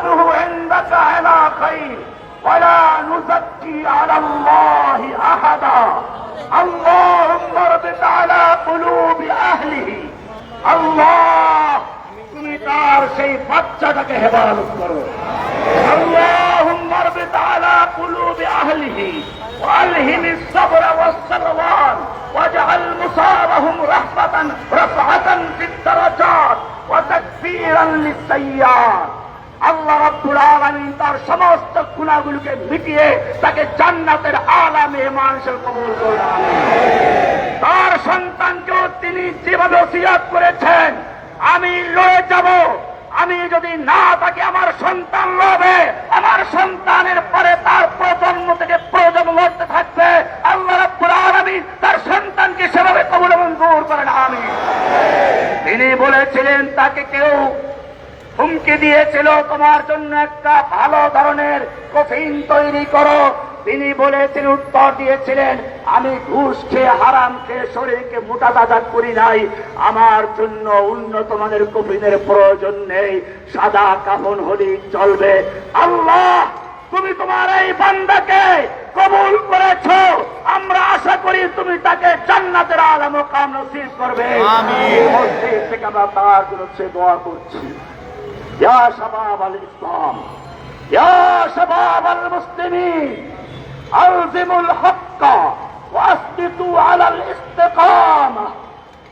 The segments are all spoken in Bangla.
نجعله عندك على خير ولا نزكي على الله أحدا اللهم اربط على قلوب أهله আল্লাহ তুমি তার সেই বাচ্চাটাকে হেফাজত করো اللهم اربط على قلوب أهله وألهم الصبر والسلوان واجعل مصابهم رفعة في الدرجات وتكفيرا للسيئات আল্লাহ রাব্বুল আলামিন তার সমস্ত গুনাহগুলোকে মিটিয়ে তাকে জান্নাতের আলা মেহমান হিসেবে কবুল করুন তার সন্তানকেও তিনি যেভাবে ওসিয়ত করেছেন আমি লড়ে যাব আমি যদি না থাকি আমার সন্তান লড়বে আমার সন্তানের পরে তার প্রজন্ম থেকে প্রজন্ম লড়তে থাকবে আল্লাহ রাব্বুল আলামিন তার সন্তানকে সেভাবে কবুল মঞ্জুর করেন আমিন তিনি বলেছিলেন তাকে কেউ হুমকি দিয়েছিল তোমার জন্য একটা ভালো ধরনের কফিন তৈরি করো তিনি বলেছিলেন উত্তর দিয়েছিলেন আমি ঘুষ খেয়ে হারাম খেয়ে শরীরকে মোটা তাজা করি নাই আমার জন্য উন্নত মানের কফিনের প্রয়োজন নেই সাদা কাফন হলেই চলবে আল্লাহ তুমি তোমার এই বান্দাকে কবুল করেছো আমরা আশা করি তুমি তাকে জান্নাতের আলা মুকাম নসিব করবে আমিন মসজিদ থেকে আমরা তার জন্য দোয়া করছি يا شباب الإسلام يا شباب المسلمين ألزموا الحق وأثبتوا على الاستقامة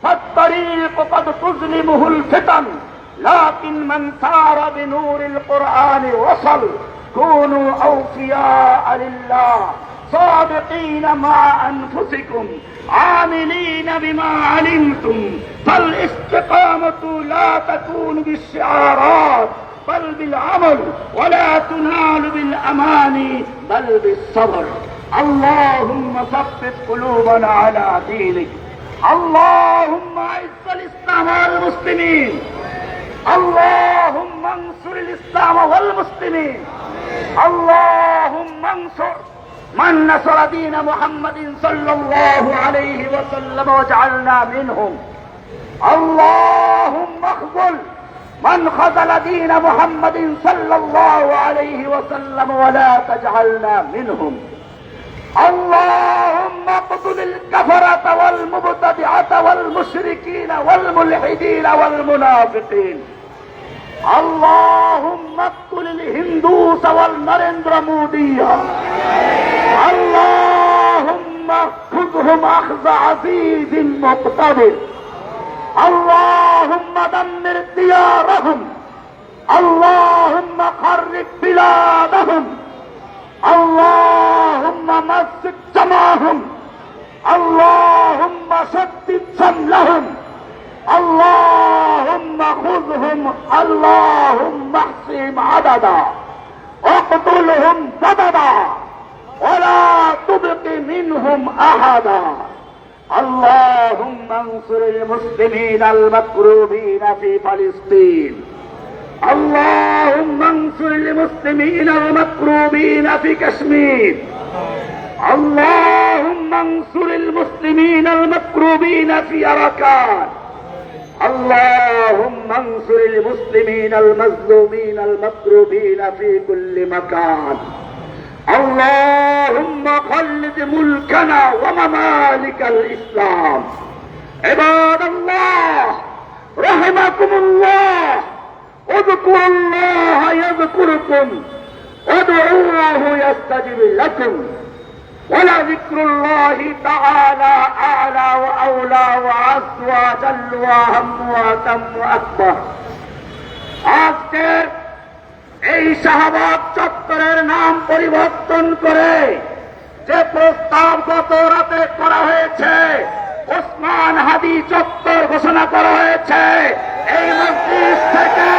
فالطريق قد تظلمه الفتن لكن من سار بنور القرآن وصل كونوا أوفياء لله صادقين مع أنفسكم عاملين بما علمتم فالاستقامة لا تكون بالشعارات بل بالعمل ولا تنال بالأماني بل بالصبر اللهم ثبت قلوبنا على دينك اللهم أعز الإسلام والمسلمين اللهم انصر الإسلام والمسلمين اللهم انصر من نصر دين محمد صلى الله عليه وسلم واجعلنا منهم اللهم اخذل من خذل دين محمد صلى الله عليه وسلم ولا تجعلنا منهم اللهم اقتل الكفرة والمبتدعة والمشركين والملحدين والمنافقين اللهم اقتل الهندوس والنرندر مودية اللهم خذهم اخذ عزيز مقتدر اللهم دمر ديارهم اللهم خرب بلادهم اللهم مزق جمعهم اللهم شتت شملهم اللهم خذهم اللهم احصهم عددا اقتلهم بددا ولا تبق منهم احدا اللهم انصر المسلمين المكروبين في فلسطين اللهم انصر المسلمين المكروبين في كشمير اللهم انصر المسلمين المكروبين في أراكان اللهم انصر المسلمين المظلومين المكروبين في كل مكان اللهم خلد ملكنا وممالك الإسلام عباد الله رحمكم الله اذكروا الله يذكركم وادعوه يستجب لكم ولذكر الله تعالى أعلى وأولى وعز وجل وأهم وأتم وأكبر আজকের এই শাহবাগ চত্বরের নাম পরিবর্তন করে যে প্রস্তাব গত রাতে করা হয়েছে ওসমান হাদি চত্বর ঘোষণা করা হয়েছে এই মসজিদ থেকে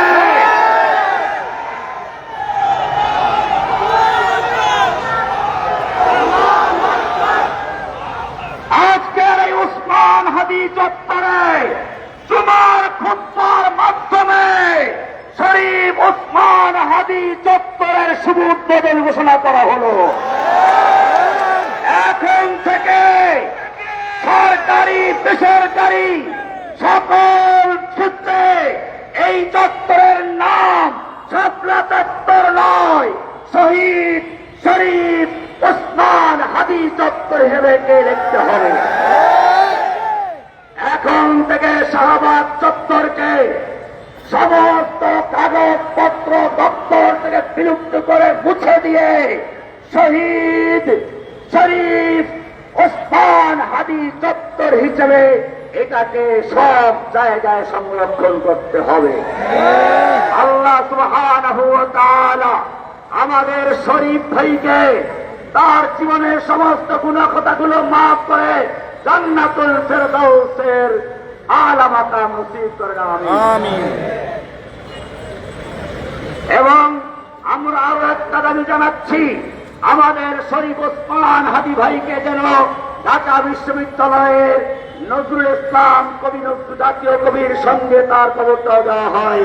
আজকের এই ওসমান হাদি চত্বরে জুমার খুতবার মাধ্যমে শরীফ ওসমান হাদি চত্বরের শুভ উদ্বোধন ঘোষণা করা হলো এখন থেকে সরকারি বেসরকারি সকল ক্ষেত্রে এই চত্বরের নাম শাপলা নয়, শহীদ শরীফ ওসমান হাদি চত্বর হিসেবে লিখতে হবে। এখন থেকে শাহবাগ চত্বরকে সমস্ত কাগজপত্র দপ্তর থেকে বিলুপ্ত করে মুছে দিয়ে শহীদ শরীফ ওসমান হাদি চত্বর হিসেবে এটাকে সব জায়গায় সংরক্ষণ করতে হবে। আল্লাহ সুবহানাহু ওয়া তাআলা আমাদের শরীফ ভাইকে তার জীবনের সমস্ত গুনাহগুলো মাফ করে জান্নাতুল ফেরদাউসের আলা মাকাম নসিব করেন, আমিন। এবং আমরা আরো একটা দাবি জানাচ্ছি, আমাদের শরীফ ওসমান হাদি ভাইকে যেন ঢাকা বিশ্ববিদ্যালয়ের নজরুল ইসলাম কবি, জাতীয় কবির সঙ্গে তার কবরটা দেওয়া হয়।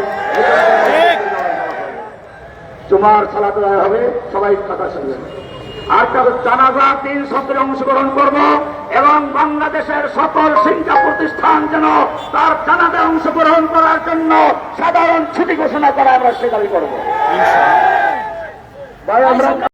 জুমার সালাত হবে, সবাই কথা শুনবেন। আর তার জানাজা 3 সপ্তাহে অংশগ্রহণ করব এবং বাংলাদেশের সকল শিক্ষা প্রতিষ্ঠান যেন তার জানাজায় অংশগ্রহণ করার জন্য সাধারণ ছুটি ঘোষণা করা আমরা সে দাবি করবো। ভাই আমরা